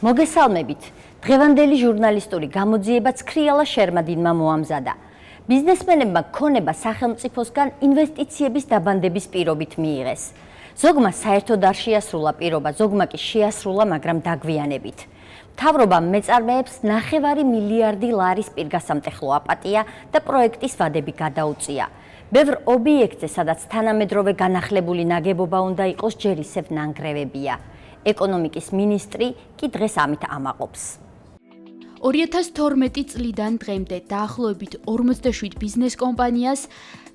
მოგესალმებით. დღევანდელი ჟურნალისტური გამოძიება ცქრიალა შერმადინმა მოამზადა. ბიზნესმენებმა ქონება სახელმწიფოსგან ინვესტიციების დაბანდების პირობით მიიღეს. ზოგმა საერთოდ არ შეასრულა პირობა, ზოგმა კი შეასრულა, მაგრამ დაგვიანებით. მთავრობამ მეწარმეებს 9 მილიარდი ლარის პირგასამტეხლო აპატია და პროექტის ვადები გადაუწია. ბევრ ობიექტზე, სადაც თანამედროვე განახლებული ნაგებობა უნდა იყოს, ჯერ ისევ ნანგრევებია. ეკონომიკის მინისტრი კი დღეს ამით ამაყობს. 2012 წლიდან დღემდე დაახლოებით 47 ბიზნეს კომპანიას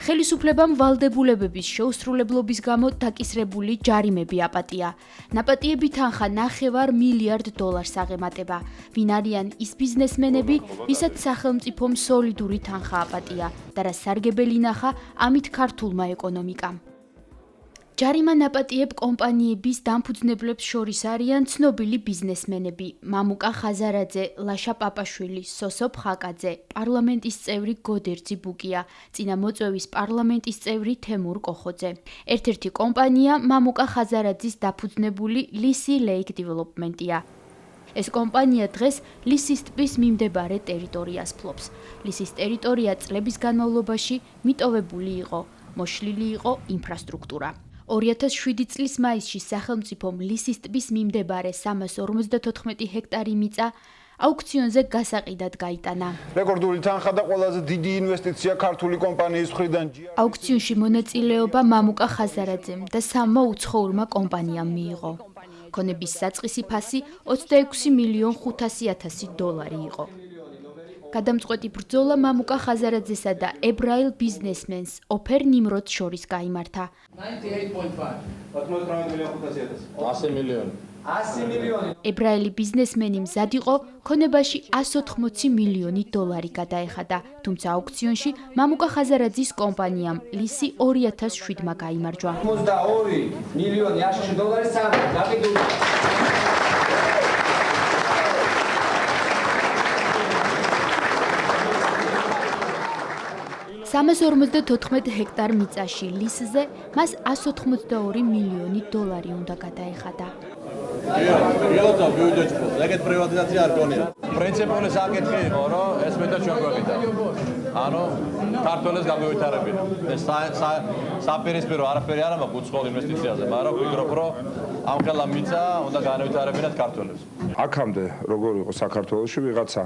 ხელისუფლებამ ვალდებულებების შეუსრულებლობის გამო დაკისრებული ჯარიმები აპატია. ნაპატიები თანხა 9 მილიარდ დოლარს აღემატება. ვინ არიან ის ბიზნესმენები, ვისაც სახელმწიფომ სოლიდური თანხა აპატია და რა სარგებელი ნახა ამით ქართულმა ეკონომიკამ. ჯარიმა ნაპატიებ კომპანიების დამფუძნებლებს შორის არიან ცნობილი ბიზნესმენები: მამუკა ხაზარაძე, ლაშა პაპაშვილი, სოსო ფხაკაძე, პარლამენტის წევრი გოდერძი ბუკია, წინამოწვევის პარლამენტის წევრი თემურ კოხოძე. ერთ-ერთი კომპანია მამუკა ხაზარაძის დაფუძნებული ლისი ლეიქ დეველოპმენტია. ეს კომპანია დღეს ლისის ტბის მიმდებარე ტერიტორიას ფლობს. ლისის ტერიტორია წლების განმავლობაში მიტოვებული იყო, მოშლილი იყო ინფრასტრუქტურა. 2007 წლის მაისში სახელმწიფომ ლისის ტბის მიმდებარე 354 ჰექტარი მიწა აუქციონზე გასაყიდად გაიტანა. რეკორდული თანხა და ყველაზე დიდი ინვესტიცია ქართული კომპანიის მხრიდან. აუქციონში მონაწილეობა მამუკა ხაზარაძემ და 3 უცხოურმა კომპანიამ მიიღო. ქონების საწყისი ფასი 26.500.000 დოლარი იყო. გადამწყვეტი ბრძოლა მამუკა ხაზარაძესა და ებრაელ ბიზნესმენს ოფერ ნიმროდს შორის გაიმართა. 100 მილიონი. ებრაელი ბიზნესმენი მზად იყო ქონებაში 180 მილიონი დოლარი გადაეხადა, თუმცა აუქციონში მამუკა ხაზარაძის კომპანიამ ლისი 2007-მა გაიმარჯვა. 82 მილიონი აშშ დოლარი გაყიდული. 354 ჰექტარ მიწაში ლისზე მას 182 მილიონი დოლარი უნდა გადაეხადა. იოცა ბიუჯეტი ხო, ეგეთ პრივატიზაცია არ გონია. პრინციპული საკითხი იყო, რომ ეს მეტად ჩვენ გვეყიდა. ანუ ქართველებს გაგვევითარებინა. ეს საპირისპირო არაფერი არ მაქვს უცხოურ ინვესტიციაზე, მაგრამ ვფიქრობ, რომ ამ ხელა მიწა უნდა განევითარებინათ ქართველებს. აქამდე როგორ იყო საქართველოში ვიღაცა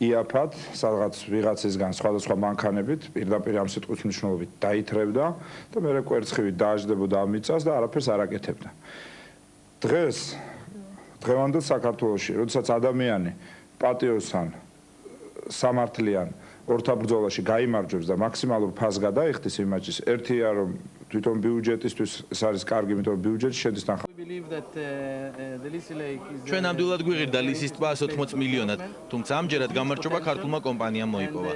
იაფად, სადღაც ვიღაცისგან სხვადასხვა მანქანებით, პირდაპირ ამ სიტყვის მნიშვნელობით დაითრევდა და მერე კვერცხივით დააჯდებოდა ამ მიწას და არაფერს არ აკეთებდა. დღევანდელ საქართველოში, როდესაც ადამიანი პატიოსან, სამართლიან ორთა ბრძოლაში გაიმარჯვებს და მაქსიმალურ ფასს გადაიხდის იმ მაჩის, ერთია რომ თვითონ ბიუჯეტისთვის ეს არის კარგი, იმიტომ რომ ბიუჯეტი შედის თანხა. ჩვენ ნამდვილად გვიღირდა ლისის ტბა 180 მილიონად, თუმცა ამჯერად გამარჯვება ქართულმა კომპანიამ მოიპოვა.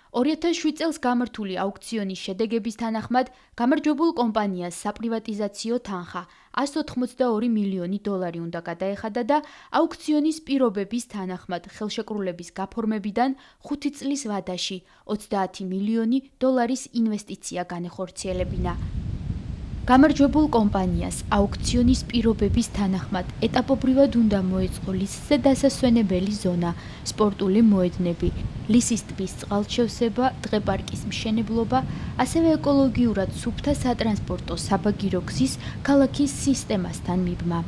2007 წელს გამართული აუქციონის შედეგების თანახმად გამარჯვებულ კომპანიას საპრივატიზაციო თანხა 182 მილიონი დოლარი უნდა გადაეხადა და აუქციონის პირობების თანახმად ხელშეკრულების გაფორმებიდან 5 წლის ვადაში 30 მილიონი დოლარის ინვესტიცია განეხორციელებინა. გამარჯვებულ კომპანიას აუქციონის პირობების თანახმად ეტაპობრივად უნდა მოეწყო ლისზე დასასვენებელი ზონა, სპორტული მოედნები, ლისის ტბის წყალშევსება, დღეპარკის მშენებლობა, ასევე ეკოლოგიურად სუფთა სატრანსპორტო საბაგირო გზის ქალაქის სისტემასთან მიბმა.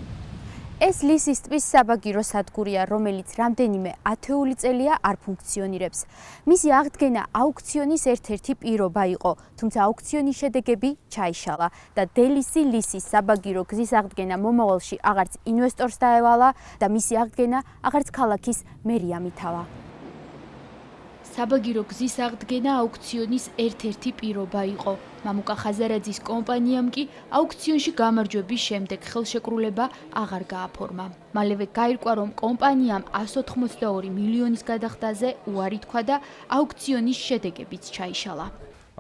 ეს ლისის ტბის საბაგირო სადგურია, რომელიც რამდენიმე ათეული წელია არ ფუნქციონირებს. მისი აღდგენა აუქციონის ერთ-ერთი პირობა იყო, თუმცა აუქციონის შედეგები ჩაიშალა და დელისი ლისის საბაგირო გზის აღდგენა მომავალში აღარც ინვესტორს დაევალა და მისი აღდგენა აღარც ქალაქის მერიამ ითავა. საბაგირო გზის აღდგენა აუქციონის ერთ-ერთი პირობა იყო. მამუკა ხაზარაძის კომპანიამ კი აუქციონში გამარჯვების შემდეგ ხელშეკრულება აღარ გააფორმა. მალევე გაირკვა, რომ კომპანიამ 182 მილიონის გადახდაზე უარი თქვა და აუქციონის შედეგებიც ჩაიშალა.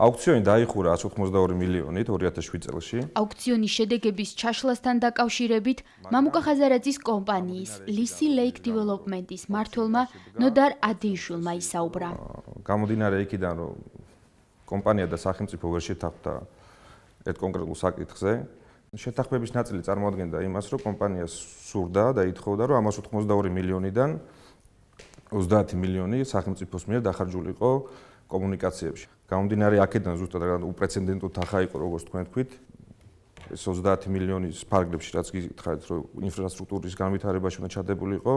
აუქციონი დაიხურა 182 მილიონით 2007 წელში. აუქციონის შედეგების ჩაშლასთან დაკავშირებით მამუკა ხაზარაძის კომპანიის ლისი ლეიქ დეველოპმენტის მმართველმა ნოდარ ადეიშვილმა ისაუბრა. გამომდინარე იქიდან, რომ კომპანია და სახელმწიფო ვერ შეთანხმდა ერთ კონკრეტულ საკითხზე შეთანხმების ნაწილი წარმოადგენდა იმას, რომ კომპანიას სურდა და ითხოვდა, რომ 182 მილიონიდან 30 მილიონი სახელმწიფოს მიერ დახარჯულიყო კომუნიკაციებში. გამომდინარე აქედან ზუსტად რა უპრეცედენტო თანხა იყო, როგორც თქვენ თქვით, ეს 30 მილიონის ფარგლებში, რაც გითხარით, რომ ინფრასტრუქტურის განვითარებაში უნდა ჩადებულიყო,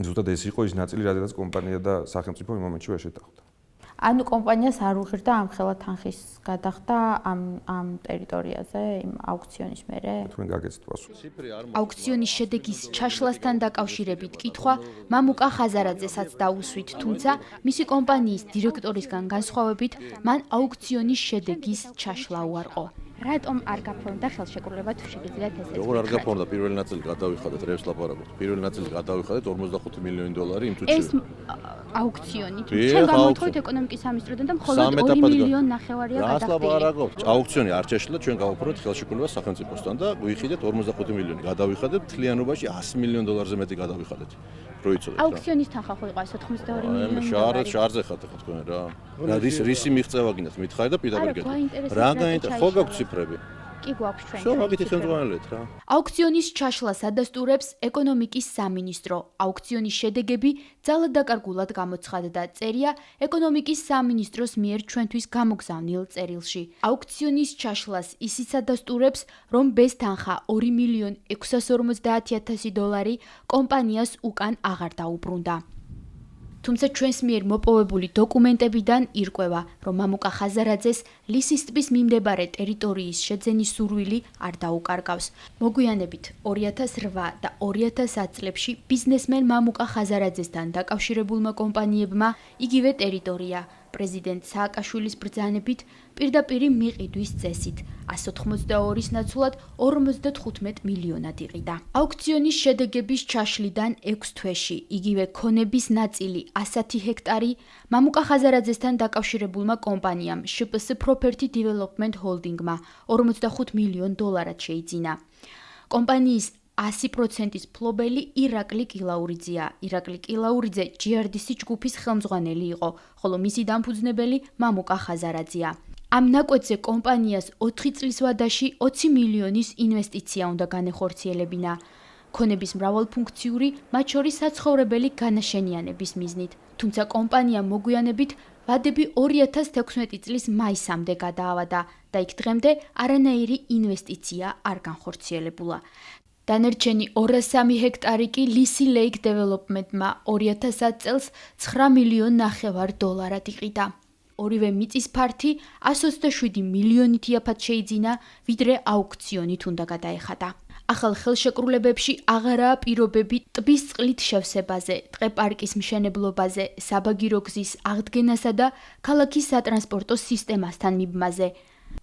ზუსტად ეს იყო ის ნაწილი, რადგანაც კომპანია და სახელმწიფო იმ მომენტში ვერ შეთანხმდა. ანუ კომპანიას არ უღირდა ამხელა თანხის გადახდა ამ ტერიტორიაზე, იმ აუქციონის მერე? თქვენ გაგეცით პასუხი. აუქციონის შედეგის ჩაშლასთან დაკავშირებით კითხვა მამუკა ხაზარაძესაც დაუსვით, თუმცა მისი კომპანიის დირექტორისგან განსხვავებით, მან აუქციონის შედეგის ჩაშლა უარყო. რატომ არ გაფორმდა ხელშეკრულება თუ შეგიძლიათ ესეც? როგორ არ გაფორმდა პირველი ნაწილი გადავიხადეთ, რევს ლაპარაკობთ. პირველი ნაწილი გადავიხადეთ 45 მილიონი დოლარი იმ წუთში. ეს აუქციონი თუ ჩვენ გამოთხოვით ეკონომიკის სამინისტროდან და მხოლოდ 2 მილიონი ნახევარია რას გადახდილი. ლაპარაკობთ? აუქციონი არ შეშლა, ჩვენ გავაფორმეთ ხელშეკრულება სახელმწიფოსთან და ვიხიდეთ 45 მილიონი. გადავიხადეთ მთლიანობაში 100 მილიონ დოლარზე მეტი გადავიხადეთ. როიცოდეთ რა. აუქციონის თანხა ხო იყო 182 მილიონი დოლარი? შარზე ხართ ხო თქვენ რა. რა რისი მიღწევა გინდათ მითხარი და პირდაპირ გეტყვით. რა გაინტერესებს? ხო გაგვცი ციფრები. კი გვაქვს ჩვენ. შო მაგითი ხელმძღვანელეთ რა. აუქციონის ჩაშლას ადასტურებს ეკონომიკის სამინისტრო. აუქციონის შედეგები ძალადაკარგულად გამოცხადდა წერია ეკონომიკის სამინისტროს მიერ ჩვენთვის გამოგზავნილ წერილში. აუქციონის ჩაშლას ისიც ადასტურებს, რომ bez თანხა 2 მილიონ 650,000 დოლარი კომპანიას უკან აღარ დაუბრუნდა. თუმცა ჩვენს მიერ მოპოვებული დოკუმენტებიდან ირკვევა, რომ მამუკა ხაზარაძეს ლისის ტბის მიმდებარე ტერიტორიის შეძენის სურვილი არ დაუკარგავს. მოგვიანებით 2008 და 2010 წლებში ბიზნესმენ მამუკა ხაზარაძესთან დაკავშირებულმა კომპანიებმა იგივე ტერიტორია პრეზიდენტ სააკაშვილის ბრძანებით პირდაპირ მიყიდვის წესით 182-ის ნაცვლად 55 მილიონად იყიდა. აუქციონის შედეგების ჩაშლიდან 6 თვეში იგივე ქონების ნაწილი 100 ჰექტარი მამუკა ხაზარაძესთან დაკავშირებულმა კომპანიამ შპს Property Development Holding-მა 45 მილიონ დოლარად შეიძინა. კომპანიის 100%-ის ფლობელი ირაკლი კილაურიძეა. ირაკლი კილაურიძე GRDC ჯგუფის ხელმძღვანელი იყო, ხოლო მისი დამფუძნებელი მამუკა ხაზარაძეა. ამ ნაკვეთზე კომპანიას 4 წლის ვადაში 20 მილიონის ინვესტიცია უნდა განეხორციელებინა. ქონების მრავალფუნქციური, მათ შორის საცხოვრებელი განაშენიანების მიზნით. თუმცა კომპანია მოგვიანებით ვადები 2016 წლის მაისამდე გადაავადა და იქ დღემდე არანაირი ინვესტიცია არ განხორციელებულა. დანარჩენი 203 ჰექტარი კი ლისი ლეიქ დეველოპმენტმა 2010 წელს 9 მილიონ ნახევარ დოლარად იყიდა. ორივე მიწის ფართი 127 მილიონით იაფად შეიძინა, ვიდრე აუქციონით უნდა გადაეხადა. ახალ ხელშეკრულებებში აღარაა პირობები ტბის წყლით შევსებაზე, ტყე-პარკის მშენებლობაზე, საბაგირო გზის აღდგენასა და ქალაქის სატრანსპორტო სისტემასთან მიბმაზე.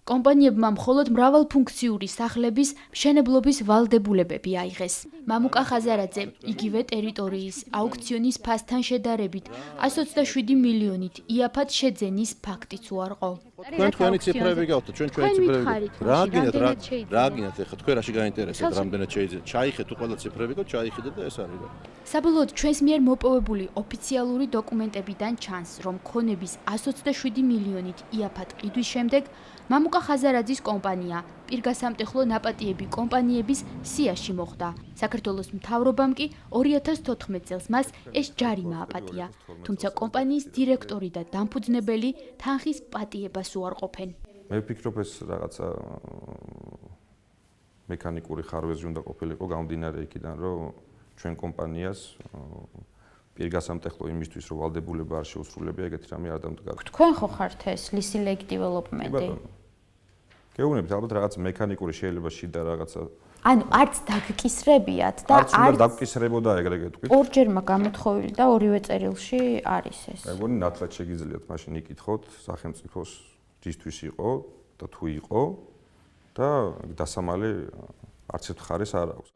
კომპანიებმა მხოლოდ მრავალფუნქციური სახლების მშენებლობის ვალდებულებები აიღეს. მამუკა ხაზარაძე იგივე ტერიტორიის აუქციონის ფასთან შედარებით 127 მილიონით იაფად შეძენის ფაქტიც უარყო. თქვენი ციფრები გავთ, ჩვენ ციფრები. რა გინდათ ახლა თქვენ რაში გაინტერესებთ, რამდენად შეიძლება ჩაიხეთ ყველა ციფრები და ჩაიხიდეთ და ეს არის რა. საბოლოოდ ჩვენს მიერ მოპოვებული ოფიციალური დოკუმენტებიდან ჩანს, რომ ქონების 127 მილიონით იაფად ყიდვის შემდეგ მამუკა ხაზარაძის კომპანია პირგასამტეხლო ნაპატიები კომპანიების სიაში მოხვდა. საქართველოს მთავრობამ კი 2014 წელს მას ეს ჯარიმა აპატია, თუმცა კომპანიის დირექტორი და დამფუძნებელი თანხის პატიებას უარყოფენ. მე ვფიქრობ ეს რაღაცა მექანიკური ხარვეზი უნდა ყოფილიყო გამომდინარე იქიდან, რომ ჩვენ კომპანიას პირგასამტეხლო იმისთვის, რომ ვალდებულება არ შეუსრულებია, ეგეთი რამე არ დამდგარა. თქვენ ხო ხართ ეს ლისი ლეიქ დეველოპმენტი? გეუბნებით, ალბათ რაღაც მექანიკური შეიძლება შიდა რაღაცა. ანუ არც დაგკისრებიათ და არც უნდა დაგკისრებოდა ეგრე გეტყვით. ორჯერმა გამოთხოვილი და ორივე წერილში არის ეს. მე მგონი ნათლად შეგიძლიათ მაშინ იკითხოთ სახელმწიფოს რისთვის იყო და თუ იყო და დასამალე არც ერთ ხარეს არ აქვს.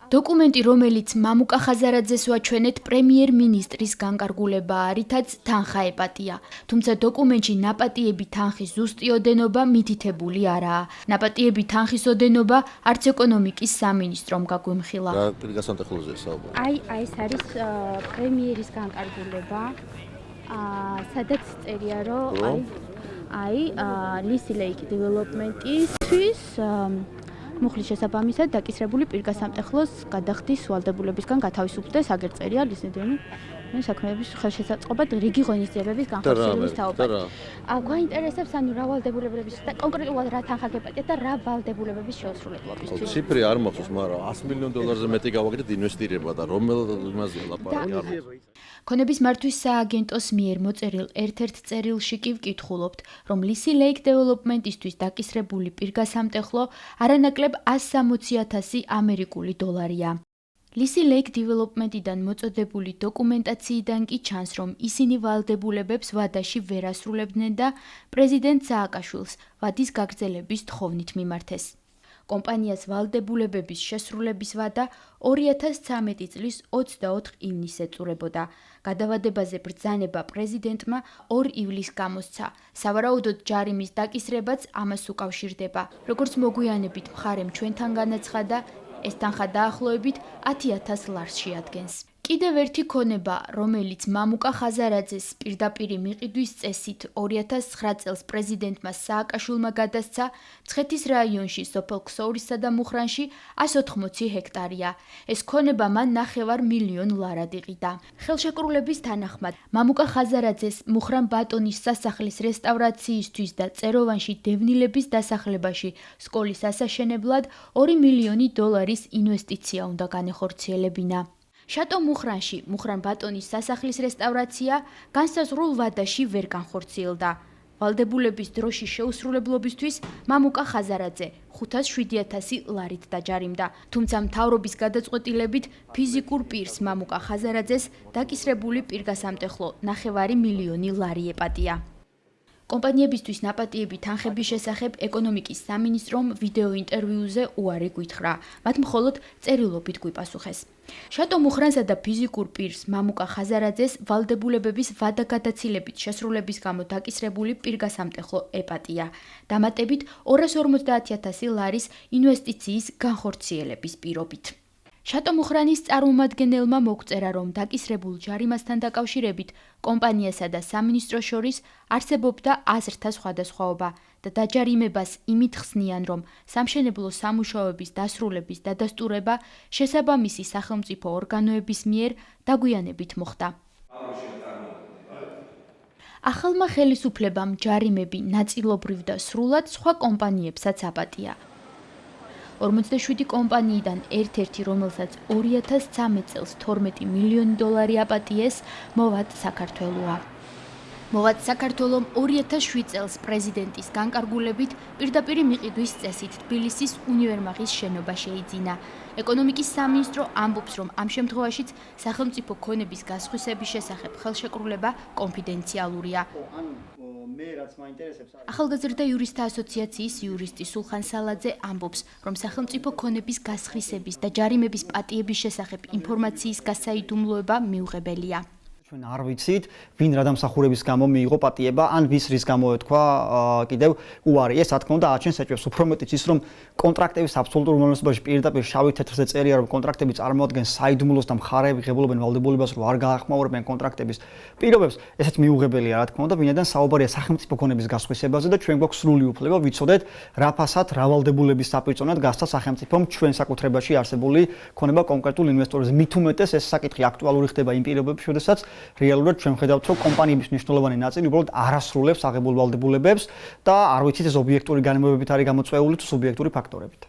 დოკუმენტი, რომელიც მამუკა ხაზარაძეს ვაჩვენეთ პრემიერ-მინისტრის განკარგულებაა, რითაც თანხა ეპატია. თუმცა დოკუმენტში ნაპატიები თანხის ზუსტი ოდენობა მითითებული არაა. ნაპატიები თანხის ოდენობა არც ეკონომიკის სამინისტრომ გაგვიმხილა. რა პირგასამტეხლოზეა საუბარი? აი ეს არის პრემიერის განკარგულება. სადაც წერია, რომ ლისი ლეიქ დეველოპმენტისთვის მუხლის შესაბამისად დაკისრებული პირგასამტეხლოს გადახდის ვალდებულებისგან გათავისუფლდეს აგერწერია ლიზნედენი საქმეების ხელშესაწყობად რიგი ღონისძიებების განხორციელების თაობად. გვაინტერესებს ანუ რა ვალდებულებების და კონკრეტულად რა თანხა გეპატიათ და რა ვალდებულებების შეუსრულებლობისთვის. ციფრი არ მახსოვს, მაგრამ $100 მილიონზე მეტი გავაკეთეთ ინვესტირება და რომელ იმაზეა ლაპარაკი არ მახსოვს. ქონების მართვის სააგენტოს მიერ მოწერილ ერთ-ერთ წერილში კი ვკითხულობთ, რომ Lisi Lake Development-ისთვის დაკისრებული პირგასამტეხლო არანაკლებ $160,000 ამერიკული დოლარია. Lisi Lake Development-დან მოწოდებული დოკუმენტაციიდან კი ჩანს, რომ ისინი ვალდებულებებს ვადაში ვერ ასრულებდნენ და პრეზიდენტ სააკაშვილს ვადის გაგრძელების თხოვნით მიმართეს. კომპანიას ვალდებულებების შესრულების ვადა 2013 წლის 24 ივნისს ეწურებოდა. გადავადებაზე ბრძანება პრეზიდენტმა 2 ივლისს გამოსცა. სავარაუდოდ ჯარიმის დაკისრებაც ამას უკავშირდება. როგორც მოგვიანებით მხარემ ჩვენთან განაცხადა, ეს თანხა დაახლოებით $10,000 შეადგენს. კიდევ ერთი ქონება, რომელიც მამუკა ხაზარაძეს პირდაპირ მიყიდვის წესით 2009 წელს პრეზიდენტმა სააკაშვილმა გადასცა, მცხეთის რაიონში სოფელ ქსოვრისა და მუხრანში 180 ჰექტარია. ეს ქონება მან $500,000 იყიდა. ხელშეკრულების თანახმად, მამუკა ხაზარაძეს მუხრან ბატონის სასახლის რესტავრაციისთვის და წეროვანში დევნილების დასახლებაში სკოლის ასაშენებლად $2 მილიონი ინვესტიცია უნდა განეხორციელებინა. შატო მუხრანში მუხრან ბატონის სასახლის რესტავრაცია განსაზღვრულ ვადაში ვერ განხორციელდა. ვალდებულების დროში შეუსრულებლობისთვის მამუკა ხაზარაძე $507,000 დაჯარიმდა. თუმცა მთავრობის გადაწყვეტილებით ფიზიკურ პირს მამუკა ხაზარაძეს დაკისრებული პირგასამტეხლო $9 მილიონი ეპატია. კომპანიებისთვის ნაპატიები თანხების შესახებ ეკონომიკის სამინისტრომ ვიდეო ინტერვიუზე უარი გვითხრა. მათ მხოლოდ წერილობით გვიპასუხეს. შატო მუხრანსა და ფიზიკურ პირს მამუკა ხაზარაძეს ვალდებულებების ვადაგადაცილებით შესრულების გამო დაკისრებული პირგასამტეხლო ეპატია. დამატებით $250,000 ინვესტიციის განხორციელების პირობით. შატო მუხრანის წარმომადგენელმა მოგწერა, რომ დაკისრებულ ჯარიმასთან დაკავშირებით კომპანიასა და სამინისტროს შორის არსებობდა აზრთა სხვადასხვაობა და დაჯარიმებას იმით ხსნიან, რომ სამშენებლო სამუშაოების დასრულების დადასტურება შესაბამისი სახელმწიფო ორგანოების მიერ დაგვიანებით მოხდა. ახალმა ხელისუფლებამ ჯარიმები ნაწილობრივ და სრულად სხვა კომპანიებსაც აპატია. 47 კომპანიიდან ერთ-ერთი, რომელსაც 2013 წელს $12 მილიონი აპატიეს, მოვად საქართველოა. მოვად საქართველომ 2007 წელს პრეზიდენტის განკარგულებით პირდაპირ მიყიდვის წესით თბილისის უნივერმაღის შენობა შეიძინა. ეკონომიკის სამინისტრო ამბობს, რომ ამ შემთხვევაშიც სახელმწიფო ქონების გასხვისების შესახებ ხელშეკრულება კონფიდენციალურია. ახალგაზრდა იურისტთა ასოციაციის იურისტი სულხან სალაძე ამბობს, რომ სახელმწიფო ქონების გასხვისების და ჯარიმების პატიების შესახებ ინფორმაციის გასაიდუმლოება მიუღებელია. ჩვენ არ ვიცით, ვინ რა დამსახურების გამო მიიღო პატიება, ან ვის რის გამო ეთქვა კიდევ უარი. ეს რა თქმა უნდა აჩენს ეჭვებს. უფრო მეტიც ის, რომ კონტრაქტების აბსოლუტურ უმრავლესობაში პირდაპირ შავი თეთრზე წერია, რომ კონტრაქტები წარმოადგენს საიდუმლოს და მხარეები ღებულობენ ვალდებულებას, რომ არ გაახმაურებენ კონტრაქტების პირობებს. ესეც მიუღებელია, რა თქმა უნდა, ვინაიდან საუბარია სახელმწიფო ქონების გასხვისებაზე და ჩვენ გვაქვს სრული უფლება ვიცოდეთ რა ფასად, რა ვალდებულების საპირწონედ გასცა სახელმწიფომ ჩვენ საკუთრებაში არსებული ქონება კონკრეტულ ინვესტორებს. მით უმეტეს ეს საკითხი აქტუალური ხდება იმ პირობებში, როდესაც რეალურად ჩვენ ხედავთ, რომ კომპანიების მნიშვნელოვანი ნაწილი უბრალოდ არ ასრულებს აღებულ ვალდებულებებს და არ ვიცით ეს ობიექტური განმეორებით არის გამოწვეული თუ სუბიექტური ფაქტორებით.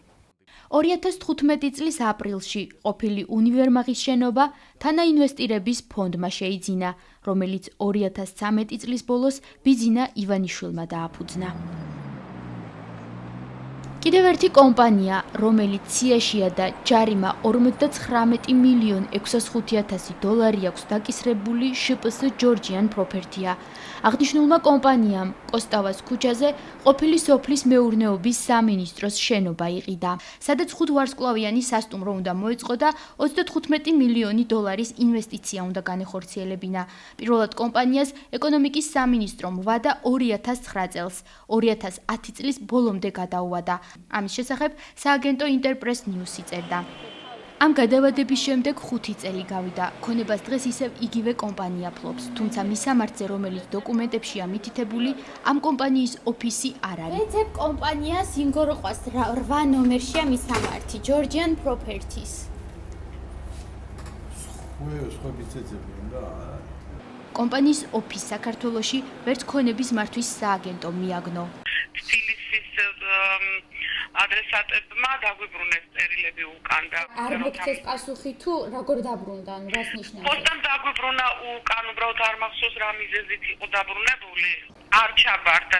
2015 წლის აპრილში ყოფილი უნივერმაღის შენობა თანაინვესტირების ფონდმა შეიძინა, რომელიც 2013 წლის ბოლოს ბიძინა ივანიშვილმა დააფუძნა. კიდევ ერთი კომპანია, რომელიც სიაშია და ჯარიმა $49 მილიონი $605,000 აქვს დაკისრებული შპს ჯორჯიან პროფერტია. აღნიშნულმა კომპანიამ კოსტავას ქუჩაზე ყოფილი სოფლის მეურნეობის სამინისტროს შენობა იყიდა, სადაც 5 ვარსკვლავიანი სასტუმრო უნდა მოეწყო და $35 მილიონი ინვესტიცია უნდა განეხორციელებინა. პირველად კომპანიას ეკონომიკის სამინისტრომ ვადა 2009 წელს, 2010 წლის ბოლომდე გადაუვადა. ამის შესახებ სააგენტო ინტერპრეს ნიუსი წერდა. ამ გადავადების შემდეგ 5 წელი გავიდა. ქონებას დღეს ისევ იგივე კომპანია ფლობს, თუმცა მის სამართზე, რომელიც დოკუმენტებშია მითითებული, ამ კომპანიის ოფისი არ არის. ვეცებ კომპანიას ინგოროყვას 8 ნომერშია მის სამართი, Georgian Properties. სხვა ბიცეცები უნდა კომპანიის ოფისი საქართველოში ვერც ქონების მართვის სააგენტო მიაგნო. თბილისის ადრესატებმა დაგვიბრუნეს წერილები უკან და არ მოგცეს პასუხი თუ როგორ დაბრუნდა, რას ნიშნავს? პოსტამ დაგვიბრუნა უკან, უბრალოდ არ მახსოვს რა მიზეზით იყო დაბრუნებული. არ ჩაბარდა.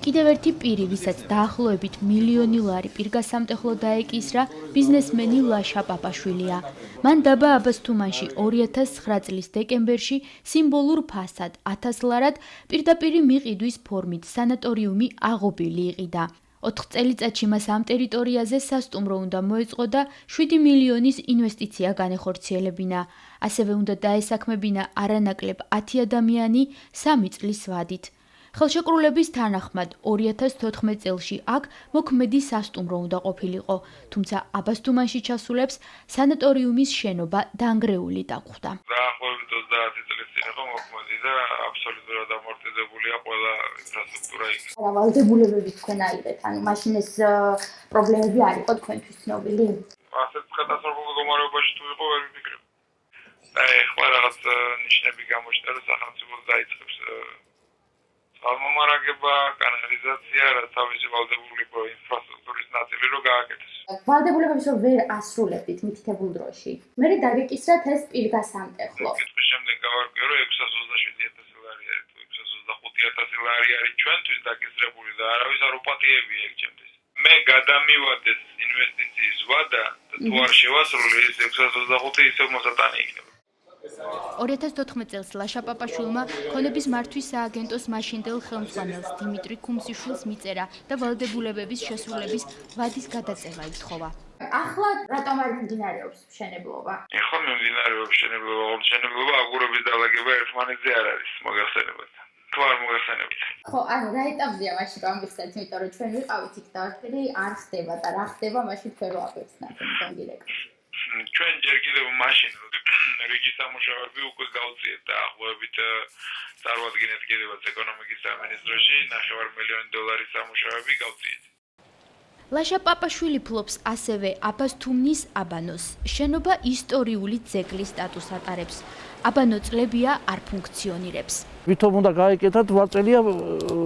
კიდევ ერთი პირი, ვისაც დაახლოებით მილიონი ლარი პირგასამტეხლო დაეკისრა, ბიზნესმენი ლაშა პაპაშვილია. მან დაბა აბასთუმანში 2009 წლის დეკემბერში სიმბოლურ ფასად 1000 ლარად პირდაპირი მიყიდვის ფორმით სანატორიუმი აღობილი იყიდა. 4 წელიწადში მას ამ ტერიტორიაზე სასტუმრო უნდა მოეწყო და 7 მილიონის ინვესტიცია განეხორციელებინა. ასევე უნდა დაესაქმებინა არანაკლებ 10 ადამიანი 3 წლის ვადით. ხელშეკრულების თანახმად 2014 წელში აქ მოქმედი სასტუმრო უნდა ყოფილიყო, თუმცა აბასთუმანში ჩასულებს სანატორიუმის შენობა დანგრეული დაგვხვდა. დაახლოებით 30 წლის წინ იყო მოქმედი და აბსოლუტურად ამორტიზებულია ყველა ინფრასტრუქტურა იქ. რა ვალდებულებები თქვენ აიღეთ? ანუ მაშინ ეს პრობლემები არ იყო თქვენთვის ცნობილი? ასეთ კატასტროფულ მდგომარეობაში თუ იყო ვერ ვიფიქრებ. და ეხლა რაღაც ნიშნები გამოჩნდა რომ სახელმწიფო დაიწყებს ალმომარაგება, კანალიზაცია, რა თავისი ვალდებული ინფრასტრუქტურის ნაწილი რო გააკეთეს. ვალდებულებებს რომ ვერ ასრულებდით მითითებულ დროში. მე დაგეკისრათ ეს პირგასამტეხლო. კითხვის შემდეგ გავარკვიე რომ 627,000 ლარი არის თუ 625,000 ლარი არის ჩვენთვის დაკისრებული და არავის არ უპატიებია ეგ ჩემთვის. მე გადამივადეს ინვესტიციის ვადა და თუ არ შევასრულე ეს 625 ისევ მოსატანი იქნება. 2014 წელს ლაშა პაპაშვილმა ქონების მართვის სააგენტოს მაშინდელ ხელმძღვანელს დიმიტრი ქუმსიშვილს მიწერა და ვალდებულებების შესრულების ვადის გადაწევა ითხოვა. ახლა რატომ არ მიმდინარეობს მშენებლობა? ეხლა მიმდინარეობს მშენებლობა, აგურების დალაგება ერთმანეთზე არ არის მოგახსენებათ. თუ არ მოგახსენებთ. ხო, ანუ რა ეტაპზეა მაშინ რომ ამბობთ, იმიტომ რომ ჩვენ ვიყავით იქ და არ ხდება და რა ხდება მაშინ თქვენ რო აფეცნათ ამ დირექტორს. ჩვენ ჯერ კიდევ მაშინ რიგის სამუშაოები უკვე გავწიეთ და ახლობით წარმოადგენთ კიდევაც ეკონომიკის სამინისტროში $9,000,000 სამუშაოები გავწიეთ. ლაშა პაპაშვილი ფლობს ასევე აბასთუმნის აბანოს. შენობა ისტორიული ძეგლის სტატუსს ატარებს. აბანო წლებია არ ფუნქციონირებს. ვითომ უნდა გაეკეთათ 8 წელია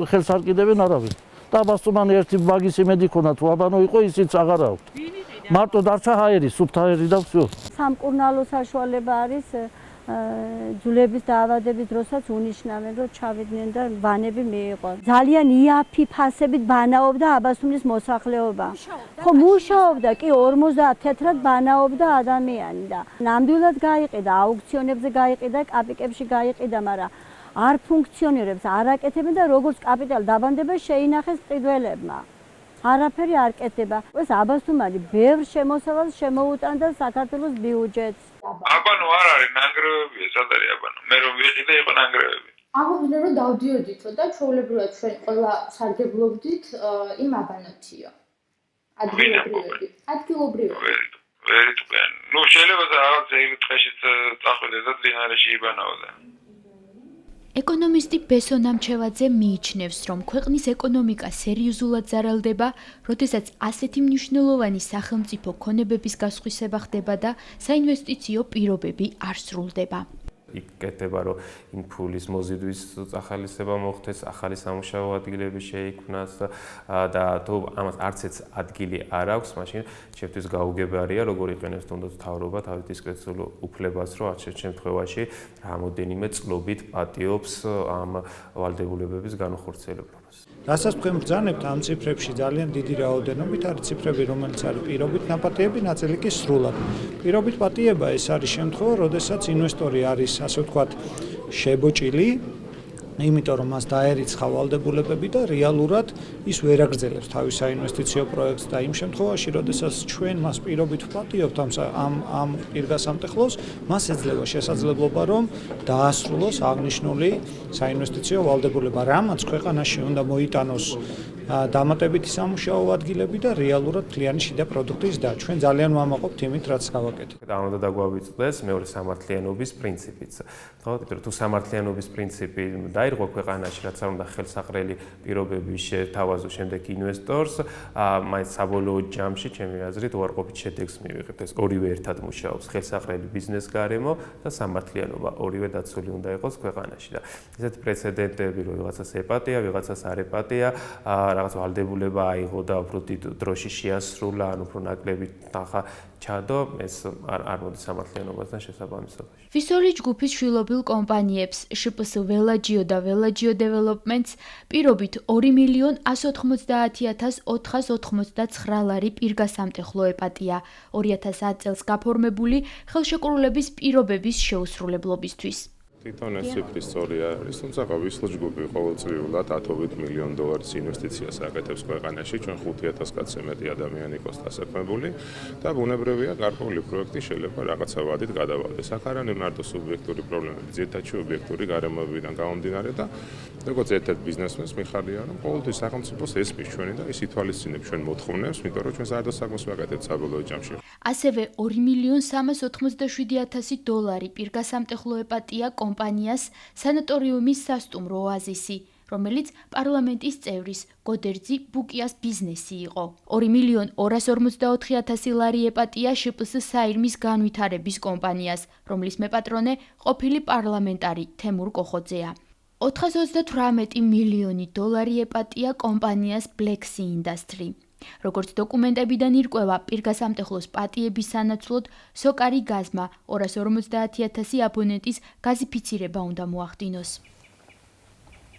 ხელს არ კიდევენ არავინ. და აბასთუმანი ერთი მაგის იმედი ქონა თუ აბანო იყო ისიც აღარ აქვს. მარტო დარჩა ჰაერი, სუფთა ჰაერი და всё. სამკურნალო საშუალება არის ძულების დაავადების დროსაც უნიშნავენ რომ ჩავიდნენ და ბანები მიიღო. ძალიან იაფი ფასებით ბანაობდა აბასთუმნის მოსახლეობა. ხო მუშაობდა კი 50 თეთრად ბანაობდა ადამიანი და ნამდვილად გაიყიდა, აუქციონებზე გაიყიდა, კაპიკებში გაიყიდა, მაგრამ არ ფუნქციონირებს, არ აკეთებენ და როგორც კაპიტალ დაბანდება შეინახეს მყიდველებმა. არაფერი არ კეთდება. ეს აბასთუმანი ბევრ შემოსავალს შემოუტანდა საქართველოს ბიუჯეტს. აბანო არ არის, ნანგრევებია, სად არის აბანო? მე რომ ვიყიდე იყო ნანგრევები. ამბობდნენ რომ დავდიოდით და ჩვეულებრივად ჩვენ ყველა სარგებლობდით იმ აბანოთიო. ადგილობრივები. ვერ იტყვიან. ნუ შეიძლება რაღაც ეგ წეშიც წახვიდე და დინარეში იბანაოდა. ეკონომისტი ბესო ნამჩევაძე მიიჩნევს, რომ ქვეყნის ეკონომიკა სერიოზულად ზარალდება, როდესაც ასეთი მნიშვნელოვანი სახელმწიფო ქონებების გასხვისება ხდება და საინვესტიციო პირობები არ სრულდება. იკეთება, რომ იმ ფულის მოზიდვის ახალისება მოხდეს, ახალი სამუშაო ადგილები შეიქმნას და თუ ამას არც ერთ ადგილი არ აქვს, მაშინ ჩემთვის გაუგებარია, როგორ იყენებს თუნდაც მთავრობა თავის დისკრეციულ უფლებას, რომ არც ერთ შემთხვევაში რამოდენიმე წლობით პატიობს ამ ვალდებულებების განხორციელებას. რასაც თქვენ ბრძანებთ ამ ციფრებში ძალიან დიდი რაოდენობით არის ციფრები, რომელიც არის პირობით ნაპატიები, ნაწილი კი სრულად. პირობით პატიება ეს არის შემთხვევა, როდესაც ინვესტორი არის, ასე ვთქვათ, შებოჭილი, იმიტომ რომ მას დაერიცხა ვალდებულებები და რეალურად ის ვერ აგრძელებს თავის საინვესტიციო პროექტს და იმ შემთხვევაში, როდესაც ჩვენ მას პირობით ვპატიობთ ამ პირგასამტეხლოს, მას ეძლევა შესაძლებლობა, რომ დაასრულოს აღნიშნული საინვესტიციო ვალდებულება. რამაც ქვეყანაში უნდა მოიტანოს დამატებითი სამუშაო ადგილები და რეალურად მთლიანი შიდა პროდუქტის და ჩვენ ძალიან ვამაყობთ იმით, რაც გავაკეთეთ. და უნდა დაგვავიწყდეს მეორე სამართლიანობის პრინციპიც. ხო, იმიტომ რომ თუ სამართლიანობის პრინციპი დაირღვა ქვეყანაში, რაც არ უნდა ხელსაყრელი პირობების შეთავაზოს შემდეგ ინვესტორს, მაინც საბოლოო ჯამში, ჩემი აზრით, უარყოფით შედეგს მივიღებთ. ეს ორივე ერთად მუშაობს, ხელსაყრელი ბიზნეს გარემო და სამართლიანობა ორივე დაცული უნდა იყოს ქვეყანაში და ესეთი პრეცედენტები, რომ ვიღაცას ეპატია, ვიღაცას არ ეპატია, რაღაც ვალდებულება აიღო და უფრო დიდ დროში შეასრულა, ან უფრო ნაკლები თანხა ჩადო, ეს არ მოდის სამართლიანობასთან შესაბამისობაში. ვისორი ჯგუფის შვილობილ კომპანიებს შპს ველაჯიო და ველაჯიო დეველოპმენტს პირობით 2.090.499 ლარი პირგასამტეხლო ეპატია 2010 წელს გაფორმებული ხელშეკრულების პირობების შეუსრულებლობისთვის. თვითონ ეს ციფრი სწორი არის, თუმცა ვისლო ჯგუფი ყოველწლიურად 10 მილიონ დოლარის ინვესტიციას აკეთებს ქვეყანაში, ჩვენ 5000 კაცზე მეტი ადამიანი იყოს დასაქმებული და ბუნებრივია გარკვეული პროექტი შეიძლება რაღაცა ვადით გადავალდეს. აქ არ არის მარტო სუბიექტური პრობლემები, ზედაჩი ობიექტური გარემოებიდან გამომდინარე და როგორც ერთ-ერთ ბიზნესმენს მიხარია, რომ ყოველთვის სახელმწიფოს ესმის ჩვენი და ის ითვალისწინებს ჩვენ მოთხოვნებს, იმიტომ რომ ჩვენ საერთოდ საქმეს ვაკეთებთ საბოლოო ჯამში. ასევე 2.387.000 დოლარი პირგასამტეხლო ეპატია კომპანიას სანატორიუმის სასტუმრო ოაზისი, რომელიც პარლამენტის წევრის გოდერძი ბუკიას ბიზნესი იყო. 2.254.000 ლარი ეპატია შპს საირმის განვითარების კომპანიას, რომლის მეპატრონე ყოფილი პარლამენტარი თემურ კოხოძეა. 428 მილიონი დოლარი ეპატია კომპანიას Black Sea Industry. როგორც დოკუმენტებიდან ირკვევა, პირგასამტეხლოს პატიების სანაცვლოდ სოკარი გაზმა 250.000 აბონენტის გაზიფიცირება უნდა მოახდინოს.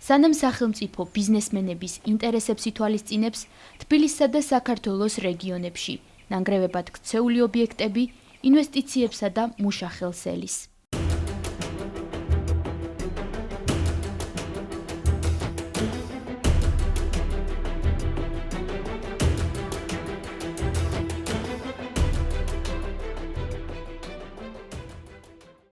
სანამ სახელმწიფო ბიზნესმენების ინტერესებს ითვალისწინებს თბილისსა და საქართველოს რეგიონებში, ნანგრევებად ქცეული ობიექტები, ინვესტიციებსა და მუშახელს ელის.